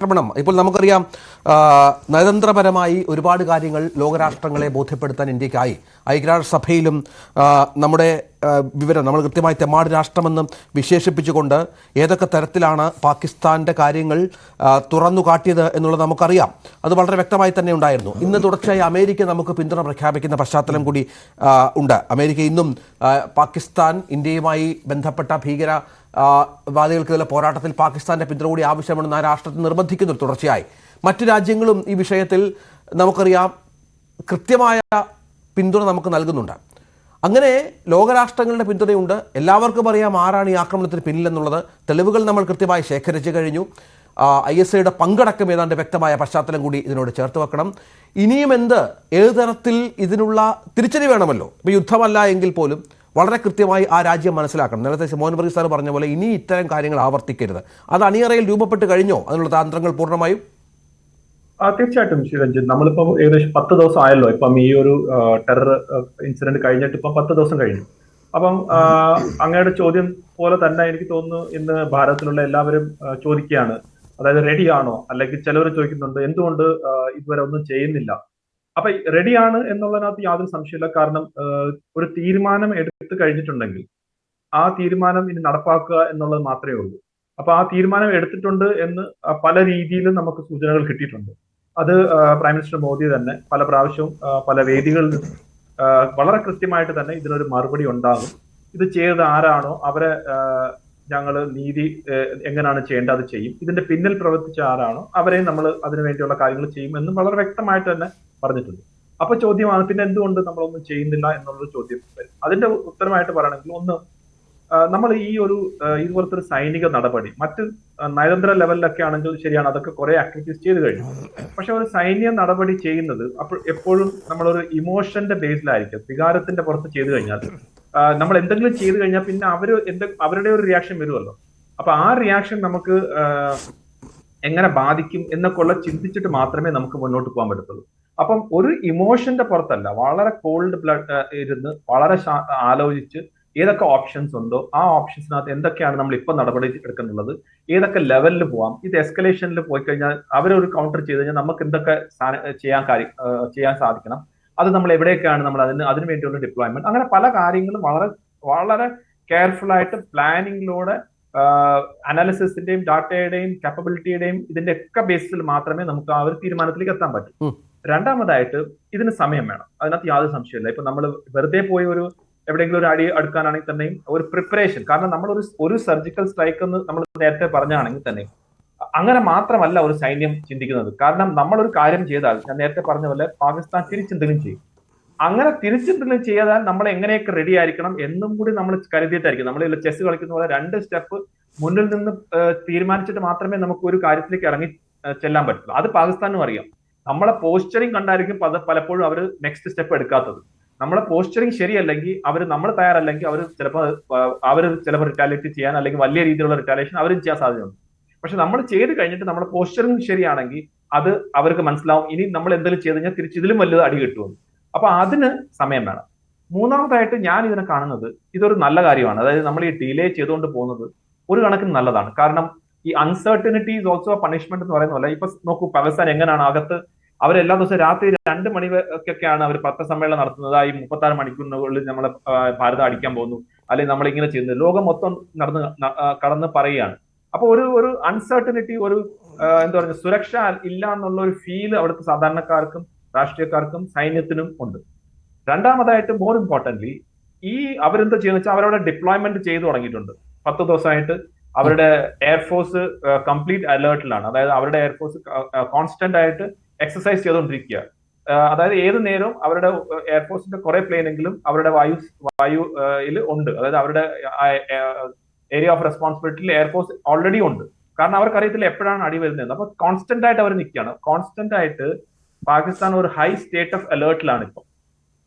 ആക്രമണം ഇപ്പോൾ നമുക്കറിയാം. നയതന്ത്രപരമായി ഒരുപാട് കാര്യങ്ങൾ ലോകരാഷ്ട്രങ്ങളെ ബോധ്യപ്പെടുത്താൻ ഇന്ത്യക്കായി ഐക്യരാഷ്ട്രസഭയിലും നമ്മുടെ വിവരം നമ്മൾ കൃത്യമായി തെമ്മാട് രാഷ്ട്രമെന്നും വിശേഷിപ്പിച്ചുകൊണ്ട് ഏതൊക്കെ തരത്തിലാണ് പാകിസ്ഥാന്റെ കാര്യങ്ങൾ തുറന്നു കാട്ടിയത് എന്നുള്ളത് നമുക്കറിയാം. അത് വളരെ വ്യക്തമായി തന്നെ ഉണ്ടായിരുന്നു. ഇന്ന് തുടർച്ചയായി അമേരിക്ക നമുക്ക് പിന്തുണ പ്രഖ്യാപിക്കുന്ന പശ്ചാത്തലം കൂടി ഉണ്ട്. അമേരിക്ക ഇന്നും പാകിസ്ഥാൻ ഇന്ത്യയുമായി ബന്ധപ്പെട്ട വാദികൾക്കുള്ള പോരാട്ടത്തിൽ പാകിസ്ഥാന്റെ പിന്തുണ കൂടി ആവശ്യമാണെന്ന് ആ രാഷ്ട്രത്തെ നിർബന്ധിക്കുന്നു. തുടർച്ചയായി മറ്റു രാജ്യങ്ങളും ഈ വിഷയത്തിൽ നമുക്കറിയാം കൃത്യമായ പിന്തുണ നമുക്ക് നൽകുന്നുണ്ട്. അങ്ങനെ ലോകരാഷ്ട്രങ്ങളുടെ പിന്തുണയുണ്ട്. എല്ലാവർക്കും അറിയാം ആരാണ് ഈ ആക്രമണത്തിന് പിന്നിലെന്നുള്ളത്. തെളിവുകൾ നമ്മൾ കൃത്യമായി ശേഖരിച്ചു കഴിഞ്ഞു. ISIയുടെ പങ്കടക്കം ഏതാണ്ട് വ്യക്തമായ പശ്ചാത്തലം കൂടി ഇതിനോട് ചേർത്ത് വെക്കണം. ഇനിയും ഏത് തരത്തിൽ ഇതിനുള്ള തിരിച്ചടി വേണമല്ലോ. ഇപ്പോൾ യുദ്ധമല്ല എങ്കിൽ പോലും വളരെ കൃത്യമായി ആ രാജ്യം മനസ്സിലാക്കണം. നേരത്തെ മോഹൻ വർഗീസ് സാർ പറഞ്ഞ പോലെ ഇനി ഇത്തരം കാര്യങ്ങൾ ആവർത്തിക്കരുത്. അത് അണിയറയിൽ രൂപപ്പെട്ട് കഴിഞ്ഞോ അതിനുള്ള തന്ത്രങ്ങൾ പൂർണ്ണമായും? തീർച്ചയായിട്ടും ശ്രീ രഞ്ജിത്ത്, നമ്മളിപ്പം ഏകദേശം 10 ദിവസം ആയല്ലോ ഇപ്പം ഈ ഒരു ടെറർ ഇൻസിഡന്റ് കഴിഞ്ഞിട്ട് ഇപ്പം 10 ദിവസം കഴിഞ്ഞു. അപ്പം അങ്ങയുടെ ചോദ്യം പോലെ തന്നെ എനിക്ക് തോന്നുന്നു ഇന്ന് ഭാരതത്തിലുള്ള എല്ലാവരും ചോദിക്കുകയാണ്, അതായത് റെഡിയാണോ, അല്ലെങ്കിൽ ചിലവർ ചോദിക്കുന്നുണ്ട് എന്തുകൊണ്ട് ഇതുവരെ ഒന്നും ചെയ്യുന്നില്ല. അപ്പൊ റെഡിയാണ് എന്നുള്ളതിനകത്ത് യാതൊരു സംശയമില്ല. കാരണം ഒരു തീരുമാനം എടുത്തു കഴിഞ്ഞിട്ടുണ്ടെങ്കിൽ ആ തീരുമാനം ഇനി നടപ്പാക്കുക എന്നുള്ളത് മാത്രമേ ഉള്ളൂ. അപ്പൊ ആ തീരുമാനം എടുത്തിട്ടുണ്ട് എന്ന് പല രീതിയിലും നമുക്ക് സൂചനകൾ കിട്ടിയിട്ടുണ്ട്. അത് പ്രൈം മിനിസ്റ്റർ മോദി തന്നെ പല പ്രാവശ്യവും പല വേദികളിൽ വളരെ കൃത്യമായിട്ട് തന്നെ ഇതിനൊരു മറുപടി ഉണ്ടാകും. ഇത് ചെയ്തത് ആരാണോ അവരെ ഞങ്ങൾ നീതി എങ്ങനെയാണ് ചെയ്യേണ്ടത് അത് ചെയ്യും, ഇതിന്റെ പിന്നിൽ പ്രവർത്തിച്ച ആരാണോ അവരെയും നമ്മൾ അതിനു വേണ്ടിയുള്ള കാര്യങ്ങൾ ചെയ്യും എന്നും വളരെ വ്യക്തമായിട്ട് തന്നെ പറഞ്ഞിട്ടുണ്ട്. അപ്പൊ ചോദ്യമാണ് പിന്നെ എന്തുകൊണ്ട് നമ്മളൊന്നും ചെയ്യുന്നില്ല എന്നുള്ളൊരു ചോദ്യം വരും. അതിന്റെ ഉത്തരമായിട്ട് പറയണമെങ്കിൽ ഒന്ന്, നമ്മൾ ഈ ഒരു ഇതുപോലത്തെ ഒരു സൈനിക നടപടി മറ്റ് നയതന്ത്ര ലെവലിലൊക്കെ ആണെങ്കിൽ ശരിയാണ്, അതൊക്കെ കുറെ ആക്ടിവിറ്റീസ് ചെയ്ത് കഴിഞ്ഞു. പക്ഷെ ഒരു സൈന്യ നടപടി ചെയ്യുന്നത് അപ്പോൾ എപ്പോഴും നമ്മളൊരു ഇമോഷന്റെ ബേസിലായിരിക്കും, വികാരത്തിന്റെ പുറത്ത് ചെയ്തു കഴിഞ്ഞാൽ നമ്മൾ എന്തെങ്കിലും ചെയ്തു കഴിഞ്ഞാൽ പിന്നെ അവരുടെ ഒരു റിയാക്ഷൻ വരുമല്ലോ. അപ്പൊ ആ റിയാക്ഷൻ നമുക്ക് എങ്ങനെ ബാധിക്കും എന്നൊക്കെയുള്ള ചിന്തിച്ചിട്ട് മാത്രമേ നമുക്ക് മുന്നോട്ട് പോകാൻ പറ്റത്തുള്ളൂ. അപ്പം ഒരു ഇമോഷന്റെ പുറത്തല്ല, വളരെ കോൾഡ് ബ്ലഡ് ഇരുന്ന് വളരെ ആലോചിച്ച് ഏതൊക്കെ ഓപ്ഷൻസ് ഉണ്ടോ ആ ഓപ്ഷൻസിനകത്ത് എന്തൊക്കെയാണ് നമ്മൾ ഇപ്പൊ നടപടി എടുക്കുന്നുള്ളത്, ഏതൊക്കെ ലെവലിൽ പോവാം, ഇത് എസ്കലേഷനിൽ പോയി കഴിഞ്ഞാൽ അവരൊരു കൗണ്ടർ ചെയ്ത് കഴിഞ്ഞാൽ നമുക്ക് എന്തൊക്കെ ചെയ്യാൻ സാധിക്കണം, അത് നമ്മൾ എവിടെയൊക്കെയാണ് നമ്മൾ അതിന് വേണ്ടിയുള്ള ഡിപ്ലോയ്മെന്റ്, അങ്ങനെ പല കാര്യങ്ങളും വളരെ വളരെ കെയർഫുൾ ആയിട്ട് പ്ലാനിങ്ങിലൂടെ അനാലിസിസിന്റെയും ഡാറ്റയുടെയും കാപ്പബിലിറ്റിയുടെയും ഇതിന്റെ ഒക്കെ ബേസിൽ മാത്രമേ നമുക്ക് ആ ഒരു തീരുമാനത്തിലേക്ക് എത്താൻ പറ്റൂ. രണ്ടാമതായിട്ട് ഇതിന് സമയം വേണം, അതിനകത്ത് യാതൊരു സംശയമില്ല. ഇപ്പൊ നമ്മൾ വെറുതെ പോയി എവിടെയെങ്കിലും ഒരു അടി അടുക്കാനാണെങ്കിൽ തന്നെയും ഒരു പ്രിപ്പറേഷൻ, കാരണം നമ്മൾ ഒരു സർജിക്കൽ സ്ട്രൈക്ക് എന്ന് നമ്മൾ നേരത്തെ പറഞ്ഞാണെങ്കിൽ തന്നെ അങ്ങനെ മാത്രമല്ല ഒരു സൈന്യം ചിന്തിക്കുന്നത്. കാരണം നമ്മളൊരു കാര്യം ചെയ്താൽ ഞാൻ നേരത്തെ പറഞ്ഞ പോലെ പാകിസ്ഥാൻ തിരിച്ചെന്തെങ്കിലും ചെയ്യും. അങ്ങനെ തിരിച്ചെന്തെങ്കിലും ചെയ്താൽ നമ്മൾ എങ്ങനെയൊക്കെ റെഡി ആയിരിക്കണം എന്നും കൂടി നമ്മൾ കരുതിയിട്ടായിരിക്കും. നമ്മൾ ചെസ് കളിക്കുന്ന പോലെ 2 സ്റ്റെപ്പ് മുന്നിൽ നിന്ന് തീരുമാനിച്ചിട്ട് മാത്രമേ നമുക്ക് ഒരു കാര്യത്തിലേക്ക് ഇറങ്ങി ചെല്ലാൻ പറ്റുള്ളൂ. അത് പാകിസ്ഥാനും അറിയാം. നമ്മളെ പോസ്ചറിങ് കണ്ടായിരിക്കും പലപ്പോഴും അവർ നെക്സ്റ്റ് സ്റ്റെപ്പ് എടുക്കാത്തത്. നമ്മളെ പോസ്ചറിങ് ശരിയല്ലെങ്കിൽ നമ്മൾ തയ്യാറല്ലെങ്കിൽ അവർ ചിലപ്പോൾ റിറ്റാലിയേറ്റ് ചെയ്യാൻ അല്ലെങ്കിൽ വലിയ രീതിയിലുള്ള റിറ്റാലിയേഷൻ അവരും ചെയ്യാൻ സാധ്യതയുണ്ട്. പക്ഷെ നമ്മൾ ചെയ്ത് കഴിഞ്ഞിട്ട് നമ്മുടെ പോസ്ചറിങ് ശരിയാണെങ്കിൽ അത് അവർക്ക് മനസ്സിലാവും, ഇനി നമ്മൾ എന്തെങ്കിലും ചെയ്ത് കഴിഞ്ഞാൽ തിരിച്ച് ഇതിലും വലുത് അടി കിട്ടുമെന്ന്. അപ്പൊ അതിന് സമയം വേണം. മൂന്നാമതായിട്ട് ഞാൻ ഇതിനെ കാണുന്നത് ഇതൊരു നല്ല കാര്യമാണ്. അതായത് നമ്മൾ ഈ ഡിലേ ചെയ്തുകൊണ്ട് പോകുന്നത് ഒരു കണക്കിന് നല്ലതാണ്. കാരണം ഈ അൺസർട്ടനിറ്റി ഈസ് ഓൾസോ പണിഷ്മെന്റ് എന്ന് പറയുന്ന പോലെ ഇപ്പൊ നോക്കൂ, പാകിസ്ഥാൻ എങ്ങനെയാണ് അകത്ത് അവരെല്ലാ ദിവസവും രാത്രി 2 മണിക്കൊക്കെയാണ് അവർ പത്രസമ്മേളനം നടത്തുന്നത്. ഈ 36 മണിക്കൂറിനുള്ളിൽ നമ്മളെ ഭാരതം അടിക്കാൻ പോകുന്നു, അല്ലെങ്കിൽ നമ്മളിങ്ങനെ ചെയ്യുന്നത് ലോകം മൊത്തം കടന്ന് പറയുകയാണ്. അപ്പൊ ഒരു അൺസർട്ടനിറ്റി, ഒരു എന്താ പറയുക, സുരക്ഷ ഇല്ല എന്നുള്ള ഒരു ഫീൽ അവിടുത്തെ സാധാരണക്കാർക്കും രാഷ്ട്രീയക്കാർക്കും സൈന്യത്തിനും ഉണ്ട്. രണ്ടാമതായിട്ട് മോർ ഇമ്പോർട്ടന്റ്ലി അവരെന്താ ചെയ്യുന്ന വെച്ചാൽ അവരവിടെ ഡിപ്ലോയ്മെന്റ് ചെയ്തു തുടങ്ങിയിട്ടുണ്ട്. 10 ദിവസമായിട്ട് അവരുടെ എയർഫോഴ്സ് കംപ്ലീറ്റ് അലേർട്ടിലാണ്. അതായത് അവരുടെ എയർഫോഴ്സ് കോൺസ്റ്റന്റ് ആയിട്ട് എക്സസൈസ് ചെയ്തുകൊണ്ടിരിക്കുക. അതായത് ഏത് നേരവും അവരുടെ എയർഫോഴ്സിന്റെ കുറെ പ്ലെയിനെങ്കിലും അവരുടെ വായുയിൽ ഉണ്ട്. അതായത് അവരുടെ ഏരിയ ഓഫ് റെസ്പോൺസിബിലിറ്റിയിൽ എയർഫോഴ്സ് ഓൾറെഡി ഉണ്ട്. കാരണം അവർക്കറിയത്തില്ല എപ്പോഴാണ് അടി വരുന്നത്. അപ്പൊ കോൺസ്റ്റന്റ് ആയിട്ട് അവർ നിൽക്കുകയാണ്. കോൺസ്റ്റന്റ് ആയിട്ട് പാകിസ്ഥാൻ ഒരു ഹൈ സ്റ്റേറ്റ് ഓഫ് അലേർട്ടിലാണ് ഇപ്പം.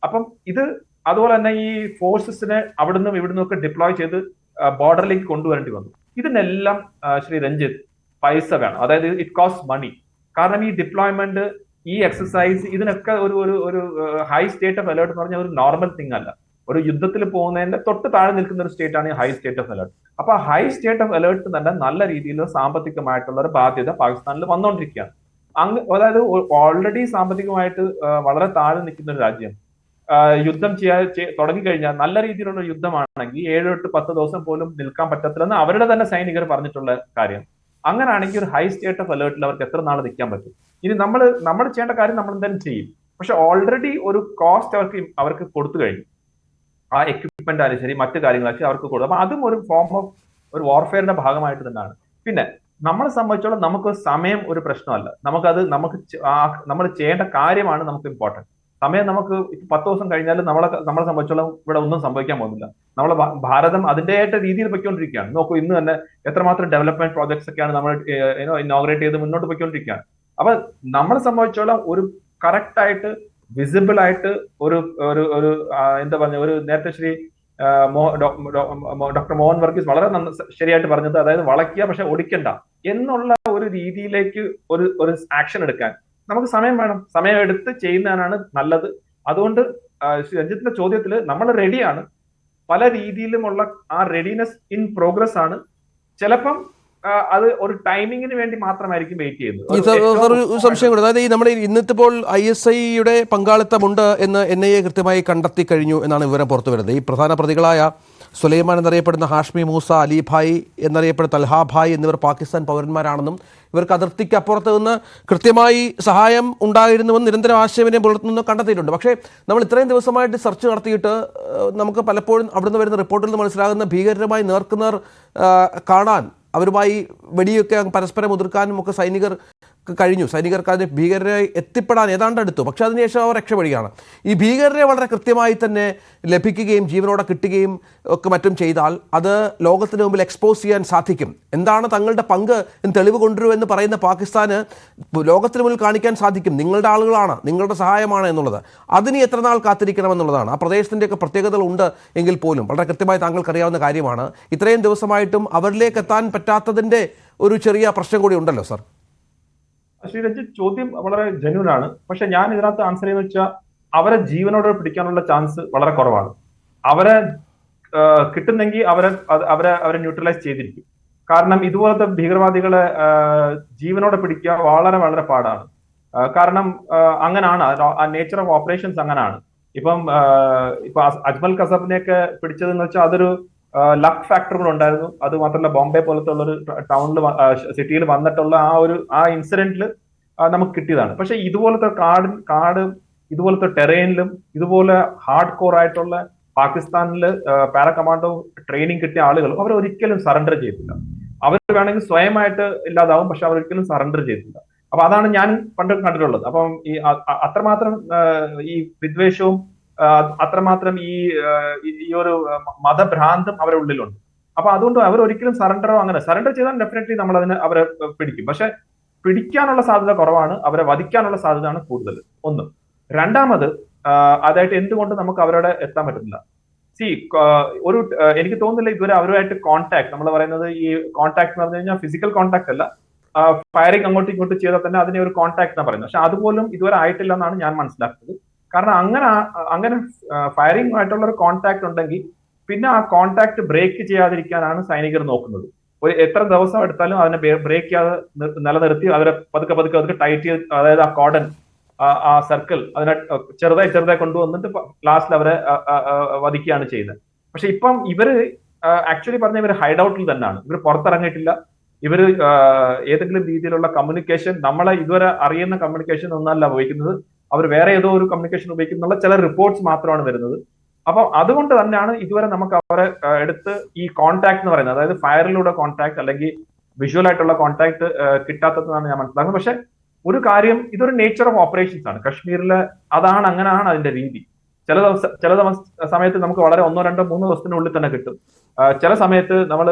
അപ്പം ഇത് അതുപോലെ തന്നെ ഈ ഫോഴ്സസിനെ അവിടുന്ന് ഇവിടുന്ന് ഒക്കെ ഡിപ്ലോയ് ചെയ്ത് ബോർഡറിലേക്ക് കൊണ്ടുവരേണ്ടി വന്നു. ഇതിനെല്ലാം ശ്രീ രഞ്ജിത്ത് പൈസ വേണം. അതായത് ഇറ്റ് കോസ്റ്റ് മണി. കാരണം ഈ ഡിപ്ലോയ്മെന്റ്, ഈ എക്സസൈസ്, ഇതിനൊക്കെ ഒരു ഹൈ സ്റ്റേറ്റ് ഓഫ് അലേർട്ട് എന്ന് പറഞ്ഞാൽ ഒരു നോർമൽ തിങ് അല്ല. ഒരു യുദ്ധത്തിൽ പോകുന്നതിന്റെ തൊട്ട് താഴെ നിൽക്കുന്ന ഒരു സ്റ്റേറ്റ് ആണ് ഈ ഹൈ സ്റ്റേറ്റ് ഓഫ് അലേർട്ട്. അപ്പൊ ഹൈ സ്റ്റേറ്റ് ഓഫ് അലേർട്ട് തന്നെ നല്ല രീതിയിൽ സാമ്പത്തികമായിട്ടുള്ള ഒരു ബാധ്യത പാകിസ്ഥാനിൽ വന്നുകൊണ്ടിരിക്കുകയാണ്. അതായത് ഓൾറെഡി സാമ്പത്തികമായിട്ട് വളരെ താഴെ നിൽക്കുന്ന ഒരു രാജ്യം യുദ്ധം തുടങ്ങിക്കഴിഞ്ഞാൽ നല്ല രീതിയിലുള്ള യുദ്ധമാണെങ്കിൽ 7-10 ദിവസം പോലും നിൽക്കാൻ പറ്റത്തില്ലെന്ന് അവരുടെ തന്നെ സൈനികർ പറഞ്ഞിട്ടുള്ള കാര്യം. അങ്ങനെയാണെങ്കിൽ ഒരു ഹൈ സ്റ്റേറ്റ് ഓഫ് അലേർട്ടിൽ അവർക്ക് എത്ര നാൾ നിൽക്കാൻ പറ്റും? ഇനി നമ്മൾ ചെയ്യേണ്ട കാര്യം നമ്മൾ എന്തായാലും ചെയ്യും. പക്ഷെ ഓൾറെഡി ഒരു കോസ്റ്റ് അവർക്ക് കൊടുത്തു കഴിഞ്ഞു. ആ എക്യുപ്മെന്റ് ആയാലും ശരി, മറ്റു കാര്യങ്ങളൊക്കെ അവർക്ക് കൊടുക്കും. അപ്പൊ അതും ഒരു ഫോം ഓഫ് ഒരു വാർഫെയറിന്റെ ഭാഗമായിട്ട് തന്നെയാണ്. പിന്നെ നമ്മളെ സംബന്ധിച്ചോളം നമുക്ക് സമയം ഒരു പ്രശ്നമല്ല. നമ്മൾ ചെയ്യേണ്ട കാര്യമാണ് നമുക്ക് ഇമ്പോർട്ടന്റ്. സമയം നമുക്ക് 10 ദിവസം കഴിഞ്ഞാലും നമ്മളെ സംബന്ധിച്ചോളം ഇവിടെ ഒന്നും സംഭവിക്കാൻ പോകുന്നില്ല. നമ്മളെ ഭാരതം അതിന്റെയായിട്ട് രീതിയിൽ പൊയ്ക്കൊണ്ടിരിക്കുകയാണ്. നോക്കൂ, ഇന്ന് തന്നെ എത്രമാത്രം ഡെവലപ്മെന്റ് പ്രോജക്ട്സ് ഒക്കെയാണ് നമ്മൾ ഇനോഗ്രേറ്റ് ചെയ്ത് മുന്നോട്ട് പൊയ്ക്കൊണ്ടിരിക്കുകയാണ്. അപ്പൊ നമ്മളെ സംബന്ധിച്ചോളം ഒരു കറക്റ്റ് ആയിട്ട് വിസിബിൾ ആയിട്ട് ഒരു എന്താ പറഞ്ഞ ഒരു നേരത്തെ ശ്രീ ഡോക്ടർ മോഹൻ വർഗീസ് വളരെ ശരിയായിട്ട് പറഞ്ഞത്, അതായത് വളയ്ക്കുക പക്ഷെ ഒടിക്കണ്ട എന്നുള്ള ഒരു രീതിയിലേക്ക് ഒരു ആക്ഷൻ എടുക്കാൻ നമുക്ക് സമയം വേണം. സമയം എടുത്ത് ചെയ്യുന്നതാണ് നല്ലത്. അതുകൊണ്ട് രഞ്ജിത്തിന്റെ ചോദ്യത്തിൽ നമ്മൾ റെഡിയാണ്. പല രീതിയിലുമുള്ള ആ റെഡിനെസ് ഇൻ പ്രോഗ്രസ് ആണ്. ചിലപ്പം അത് ഒരു ടൈമിങ്ങിന് വേണ്ടി മാത്രമായിരിക്കും വെയിറ്റ് ചെയ്യുന്നത്. ഒരു സംശയം കൂടെ, അതായത് ഈ നമ്മുടെ ഇന്നിപ്പോൾ ISIയുടെ പങ്കാളിത്തമുണ്ട് എന്ന് NIA കൃത്യമായി കണ്ടെത്തി കഴിഞ്ഞു എന്നാണ് വിവരം പുറത്തു വരുന്നത്. ഈ പ്രധാന പ്രതികളായ സുലൈമാൻ എന്നറിയപ്പെടുന്ന ഹാഷ്മി മൂസ, അലിഭായ് എന്നറിയപ്പെടുന്ന തൽഹാഭായ് എന്നിവർ പാകിസ്ഥാൻ പൗരന്മാരാണെന്നും ഇവർക്ക് അതിർത്തിക്ക് അപ്പുറത്ത് നിന്ന് കൃത്യമായി സഹായം ഉണ്ടായിരുന്നുവെന്ന് നിരന്തരം ആശയവിനിമയം പുലർത്തുന്നു കണ്ടെത്തിയിട്ടുണ്ട്. പക്ഷേ നമ്മൾ ഇത്രയും ദിവസമായിട്ട് സെർച്ച് നടത്തിയിട്ട് നമുക്ക് പലപ്പോഴും അവിടുന്ന് വരുന്ന റിപ്പോർട്ടിൽ നിന്ന് മനസ്സിലാകുന്ന ഭീകരരുമായി നേർക്കുനേർ കാണാൻ, അവരുമായി വെടിയൊക്കെ പരസ്പരം എതിർക്കാനും ഒക്കെ സൈനികർക്ക് അതിന് ഭീകരരെ എത്തിപ്പെടാൻ ഏതാണ്ട് അടുത്തു. പക്ഷെ അതിനുശേഷം അവർ രക്ഷപ്പെടുകയാണ്. ഈ ഭീകരരെ വളരെ കൃത്യമായി തന്നെ ലഭിക്കുകയും ജീവനോടെ കിട്ടുകയും ഒക്കെ മറ്റും ചെയ്താൽ അത് ലോകത്തിന് മുമ്പിൽ എക്സ്പോസ് ചെയ്യാൻ സാധിക്കും. എന്താണ് തങ്ങളുടെ പങ്ക് എന്ന് തെളിവ് കൊണ്ടുവരുമെന്ന് പറയുന്ന പാകിസ്ഥാന് ലോകത്തിന് മുന്നിൽ കാണിക്കാൻ സാധിക്കും, നിങ്ങളുടെ ആളുകളാണ്, നിങ്ങളുടെ സഹായമാണ് എന്നുള്ളത്. അതിന് എത്ര നാൾ കാത്തിരിക്കണമെന്നുള്ളതാണ്. ആ പ്രദേശത്തിൻ്റെയൊക്കെ പ്രത്യേകതകൾ ഉണ്ട് എങ്കിൽ പോലും വളരെ കൃത്യമായി താങ്കൾക്കറിയാവുന്ന കാര്യമാണ്. ഇത്രയും ദിവസമായിട്ടും അവരിലേക്ക് എത്താൻ പറ്റാത്തതിൻ്റെ ഒരു ചെറിയ പ്രശ്നം കൂടി ഉണ്ടല്ലോ സർ. ശ്രീ രഞ്ജിത്ത്, ചോദ്യം വളരെ ജെന്യൂൻ ആണ്. പക്ഷെ ഞാൻ ഇതിനകത്ത് ആൻസർ ചെയ്യുന്ന വെച്ചാൽ അവരെ ജീവനോടെ പിടിക്കാനുള്ള ചാൻസ് വളരെ കുറവാണ്. അവരെ കിട്ടുന്നെങ്കിൽ അവരെ ന്യൂട്രലൈസ് ചെയ്തിരിക്കും. കാരണം ഇതുപോലത്തെ ഭീകരവാദികളെ ജീവനോടെ പിടിക്കുക വളരെ വളരെ പാടാണ്. കാരണം അങ്ങനാണ്, നേച്ചർ ഓഫ് ഓപ്പറേഷൻസ് അങ്ങനാണ്. ഇപ്പൊ അജ്മൽ കസബിനെയൊക്കെ പിടിച്ചതെന്ന് വെച്ചാൽ അതൊരു ലക്ക് ഫാക്ടറുകൾ ഉണ്ടായിരുന്നു. അത് മാത്രമല്ല ബോംബെ പോലത്തെ ഉള്ള ഒരു സിറ്റിയിൽ വന്നിട്ടുള്ള ആ ഇൻസിഡന്റിൽ നമുക്ക് കിട്ടിയതാണ്. പക്ഷെ ഇതുപോലത്തെ കാട് ഇതുപോലത്തെ ടെറൈനിലും ഇതുപോലെ ഹാർഡ് കോർ ആയിട്ടുള്ള പാകിസ്ഥാനിൽ പാരാ കമാൻഡോ ട്രെയിനിങ് കിട്ടിയ ആളുകൾ അവർ ഒരിക്കലും സറണ്ടർ ചെയ്തില്ല. അവർ വേണമെങ്കിൽ സ്വയമായിട്ട് ഇല്ലാതാവും, പക്ഷെ അവർ ഒരിക്കലും സറണ്ടർ ചെയ്തില്ല. അപ്പൊ അതാണ് ഞാൻ പണ്ട് കണ്ടിട്ടുള്ളത്. അപ്പം അത്രമാത്രം ഈ വിദ്വേഷവും അത്രമാത്രം ഈ ഒരു മതഭ്രാന്തം അവരുടെ ഉള്ളിലുണ്ട്. അപ്പൊ അതുകൊണ്ട് അവർ ഒരിക്കലും സറണ്ടർ ചെയ്താൽ ഡെഫിനറ്റ്ലി നമ്മൾ അവരെ പിടിക്കും. പക്ഷെ പിടിക്കാനുള്ള സാധ്യത കുറവാണ്, അവരെ വധിക്കാനുള്ള സാധ്യതയാണ് കൂടുതൽ. ഒന്ന്. രണ്ടാമത്, അതായിട്ട് എന്തുകൊണ്ട് നമുക്ക് അവരോട് എത്താൻ പറ്റുന്നില്ല? എനിക്ക് തോന്നുന്നില്ല ഇതുവരെ അവരുമായിട്ട് കോൺടാക്ട്, നമ്മൾ പറയുന്നത് ഈ കോൺടാക്ട് എന്ന് പറഞ്ഞു കഴിഞ്ഞാൽ ഫിസിക്കൽ കോൺടാക്ട് അല്ല, ഫയറിംഗ് അങ്ങോട്ടും ഇങ്ങോട്ടും ചെയ്താൽ തന്നെ അതിനെ ഒരു കോൺടാക്ട് എന്ന് പറയുന്നത്. പക്ഷെ അതുപോലും ഇതുവരെ ആയിട്ടില്ല എന്നാണ് ഞാൻ മനസ്സിലാക്കുന്നത്. കാരണം അങ്ങനെ ഫയറിംഗ് ആയിട്ടുള്ള ഒരു കോൺടാക്ട് ഉണ്ടെങ്കിൽ പിന്നെ ആ കോൺടാക്ട് ബ്രേക്ക് ചെയ്യാതിരിക്കാനാണ് സൈനികർ നോക്കുന്നത്. എത്ര ദിവസം എടുത്താലും അതിനെ ബ്രേക്ക് ചെയ്യാതെ നിലനിർത്തി അവരെ പതുക്കെ ടൈറ്റ് ചെയ്ത്, അതായത് ആ കോർഡൻ, ആ സർക്കിൾ അതിനെ ചെറുതായി കൊണ്ടുവന്നിട്ട് ലാസ്റ്റിൽ അവരെ വധിക്കുകയാണ് ചെയ്യുന്നത്. പക്ഷെ ഇപ്പം ഇവര് ആക്ച്വലി പറഞ്ഞ ഇവർ ഹൈഡ് ഔട്ടിൽ തന്നെയാണ്. ഇവർ പുറത്തിറങ്ങിയിട്ടില്ല. ഇവര് ഏതെങ്കിലും രീതിയിലുള്ള കമ്മ്യൂണിക്കേഷൻ, നമ്മളെ ഇതുവരെ അറിയുന്ന കമ്മ്യൂണിക്കേഷൻ ഒന്നല്ല ഉപയോഗിക്കുന്നത്. അവർ വേറെ ഏതോ ഒരു കമ്മ്യൂണിക്കേഷൻ ഉപയോഗിക്കുന്നുള്ള ചില റിപ്പോർട്ട്സ് മാത്രമാണ് വരുന്നത്. അപ്പൊ അതുകൊണ്ട് തന്നെയാണ് ഇതുവരെ നമുക്ക് അവരെ എടുത്ത് ഈ കോൺടാക്ട് എന്ന് പറയുന്നത്, അതായത് ഫയറിലൂടെ കോൺടാക്ട് അല്ലെങ്കിൽ വിഷ്വൽ ആയിട്ടുള്ള കോൺടാക്ട് കിട്ടാത്തതെന്നാണ് ഞാൻ മനസ്സിലാക്കുന്നത്. പക്ഷെ ഒരു കാര്യം, ഇതൊരു നേച്ചർ ഓഫ് ഓപ്പറേഷൻസ് ആണ്. കശ്മീരിലെ അങ്ങനെയാണ് അതിന്റെ രീതി. ചില സമയത്ത് നമുക്ക് വളരെ 1, 2, 3 ദിവസത്തിനുള്ളിൽ തന്നെ കിട്ടും. ചില സമയത്ത് നമ്മൾ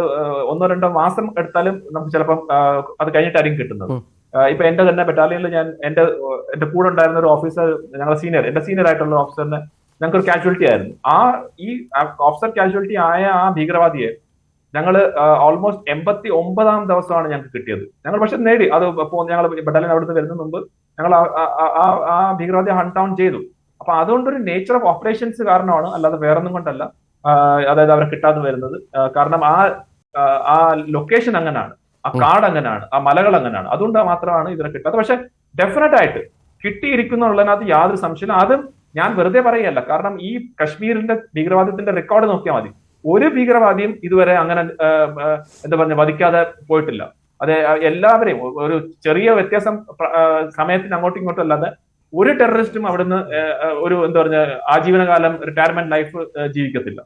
1, 2 മാസം എടുത്താലും നമുക്ക് ചിലപ്പം അത് കഴിഞ്ഞിട്ടായിരിക്കും കിട്ടുന്നത്. ഇപ്പൊ എന്റെ തന്നെ ബറ്റാലിയനിൽ എന്റെ കൂടെ ഉണ്ടായിരുന്ന ഒരു ഓഫീസർ, എന്റെ സീനിയർ ആയിട്ടുള്ള ഓഫീസറിന് ഞങ്ങൾക്ക് ഒരു കാഷ്വാലിറ്റി ആയിരുന്നു. ഈ ഓഫീസർ കാഷ്വാലിറ്റി ആയ ആ ഭീകരവാദിയെ ഞങ്ങൾ ഓൾമോസ്റ്റ് 89ാം ദിവസമാണ് ഞങ്ങൾക്ക് കിട്ടിയത്. ഞങ്ങൾ പക്ഷെ നേടി അത്. ഞങ്ങൾ ബറ്റാലിയൻ അവിടുന്ന് വരുന്ന മുമ്പ് ഞങ്ങൾ ആ ഭീകരവാദിയെ ഹണ്ട് ഡൗൺ ചെയ്തു. അപ്പൊ അതുകൊണ്ടൊരു നേച്ചർ ഓഫ് ഓപ്പറേഷൻസ് കാരണമാണ്, അല്ലാതെ വേറൊന്നും കൊണ്ടല്ല. അതായത് അവരെ കിട്ടാതെ വരുന്നത്. കാരണം ആ ലൊക്കേഷൻ അങ്ങനെയാണ്, ആ കാട് അങ്ങനെയാണ്, ആ മലകൾ അങ്ങനെയാണ്. അതുകൊണ്ട് മാത്രമാണ് ഇതിനെ കിട്ടാത്തത്. പക്ഷെ ഡെഫിനറ്റ് ആയിട്ട് കിട്ടിയിരിക്കുന്നുള്ളതിനകത്ത് യാതൊരു സംശയമില്ല. അതും ഞാൻ വെറുതെ പറയുകയല്ല. കാരണം ഈ കശ്മീരിന്റെ ഭീകരവാദത്തിന്റെ റെക്കോർഡ് നോക്കിയാൽ മതി. ഒരു ഭീകരവാദിയും ഇതുവരെ അങ്ങനെ എന്താ പറഞ്ഞ വധിക്കാതെ പോയിട്ടില്ല. അത് എല്ലാവരെയും ഒരു ചെറിയ വ്യത്യാസം സമയത്തിന് അങ്ങോട്ടും ഇങ്ങോട്ടും അല്ലാതെ ഒരു ടെററിസ്റ്റും അവിടുന്ന് ഒരു എന്താ പറഞ്ഞ ആജീവനകാലം റിട്ടയർമെന്റ് ലൈഫ് ജീവിക്കത്തില്ല.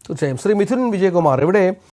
തീർച്ചയായും. ശ്രീ മിഥുൻ വിജയകുമാർ, ഇവിടെ